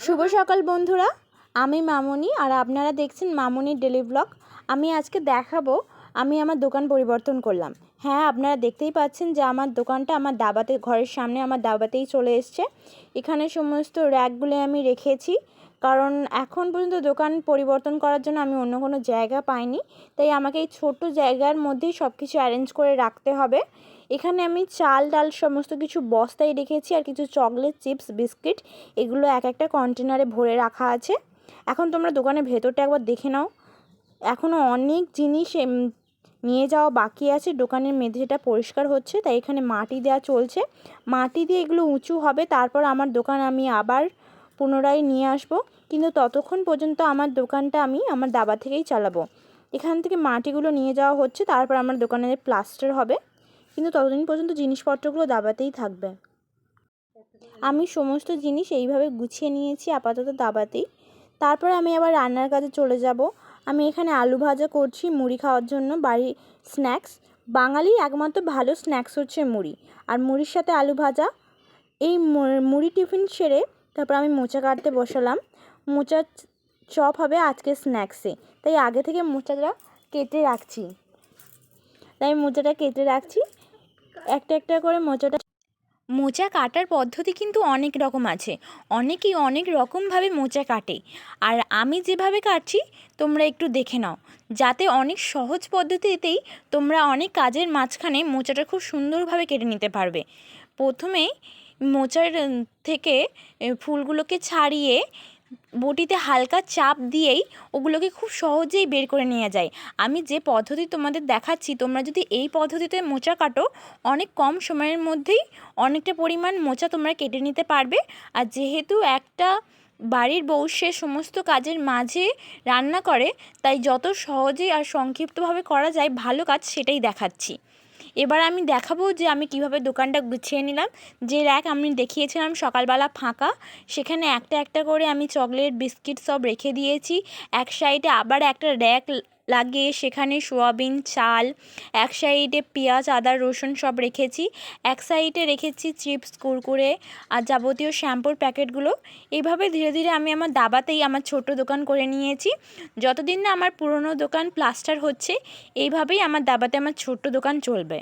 শুভ সকাল বন্ধুরা, আমি মামনি আর আপনারা দেখছেন মামনির ডেলি ব্লগ। আমি আজকে দেখাবো আমি আমার দোকান পরিবর্তন করলাম। হ্যাঁ, আপনারা দেখতেই পাচ্ছেন যে আমার দোকানটা আমার দাবাতে, ঘরের সামনে আমার দাবাতেই চলে এসছে। এখানে সমস্ত র্যাকগুলো আমি রেখেছি, কারণ এখন পর্যন্ত দোকান পরিবর্তন করার জন্য আমি অন্য কোনো জায়গা পাইনি, তাই আমাকে এই ছোট্ট জায়গার মধ্যেই সব কিছু অ্যারেঞ্জ করে রাখতে হবে। এখানে আমি চাল ডাল সমস্ত কিছু বস্তায় রেখেছি, আর কিছু চকলেট, চিপস, বিস্কিট এগুলো এক একটা কন্টেনারে ভরে রাখা আছে। এখন তোমরা দোকানের ভেতরটা একবার দেখে নাও। এখনও অনেক জিনিস নিয়ে যাওয়া বাকি আছে। দোকানের মেঝেটা পরিষ্কার হচ্ছে, তাই এখানে মাটি দেওয়া চলছে। মাটি দিয়ে এগুলো উঁচু হবে, তারপর আমার দোকান আমি আবার পুনরায় নিয়ে আসব। কিন্তু ততক্ষণ পর্যন্ত আমার দোকানটা আমি আমার দাবা থেকেই চালাবো। এখান থেকে মাটিগুলো নিয়ে যাওয়া হচ্ছে, তারপর আমার দোকানের প্লাস্টার হবে, কিন্তু ততদিন পর্যন্ত জিনিসপত্রগুলো দাবাতেই থাকবে। আমি সমস্ত জিনিস এইভাবে গুছিয়ে নিয়েছি আপাতত দাবাতেই। তারপর আমি আবার রান্নার কাজে চলে যাব। আমি এখানে আলু ভাজা করছি মুড়ি খাওয়ার জন্য, বাড়ির স্ন্যাক্স। বাঙালির একমাত্র ভালো স্ন্যাক্স হচ্ছে মুড়ি, আর মুড়ির সাথে আলু ভাজা। এই মুড়ি টিফিন সেরে তারপর আমি মোচা কাটতে বসালাম। মোচা চপ হবে আজকে স্ন্যাক্সে, তাই আগে থেকে মোচাটা কেটে রাখছি। একটা একটা করে মোচা কাটার পদ্ধতি কিন্তু অনেক রকম আছে, অনেকেই অনেক রকমভাবে মোচা কাটে। আর আমি যেভাবে কাটছি তোমরা একটু দেখে নাও, যাতে অনেক সহজ পদ্ধতিতেই তোমরা অনেক কাজের মাঝখানে মোচাটা খুব সুন্দরভাবে কেটে নিতে পারবে। প্রথমে মোচার থেকে ফুলগুলোকে ছাড়িয়ে বটিতে হালকা চাপ দিয়েই ওগুলোকে খুব সহজেই বের করে নেওয়া যায়। আমি যে পদ্ধতি তোমাদের দেখাচ্ছি, তোমরা যদি এই পদ্ধতিতে মোচা কাটো, অনেক কম সময়ের মধ্যেই অনেকটা পরিমাণ মোচা তোমরা কেটে নিতে পারবে। আর যেহেতু একটা বাড়ির বউ সে সমস্ত কাজের মাঝে রান্না করে, তাই যত সহজে আর সংক্ষিপ্তভাবে করা যায় ভালো কাজ, সেটাই দেখাচ্ছি। এবার আমি দেখাবো যে আমি কিভাবে দোকানটা গুছিয়ে নিলাম। যে র্যাক আমি দেখিয়েছিলাম সকালবেলা ফাঁকা, সেখানে একটা একটা করে আমি চকলেট, বিস্কিট সব রেখে দিয়েছি। এক সাইডে আবার একটা র্যাক লাগিয়ে সেখানে সোয়াবিন, চাল, এক সাইডে পেঁয়াজ, আদা, রসুন সব রেখেছি। এক সাইডে রেখেছি চিপস, কুরকুরে আর যাবতীয় শ্যাম্পুর প্যাকেটগুলো। এইভাবে ধীরে ধীরে আমি আমার দাবাতেই আমার ছোট দোকান করে নিয়েছি। যতদিন না আমার পুরনো দোকান প্লাস্টার হচ্ছে, এইভাবেই আমার দাবাতে আমার ছোট্ট দোকান চলবে।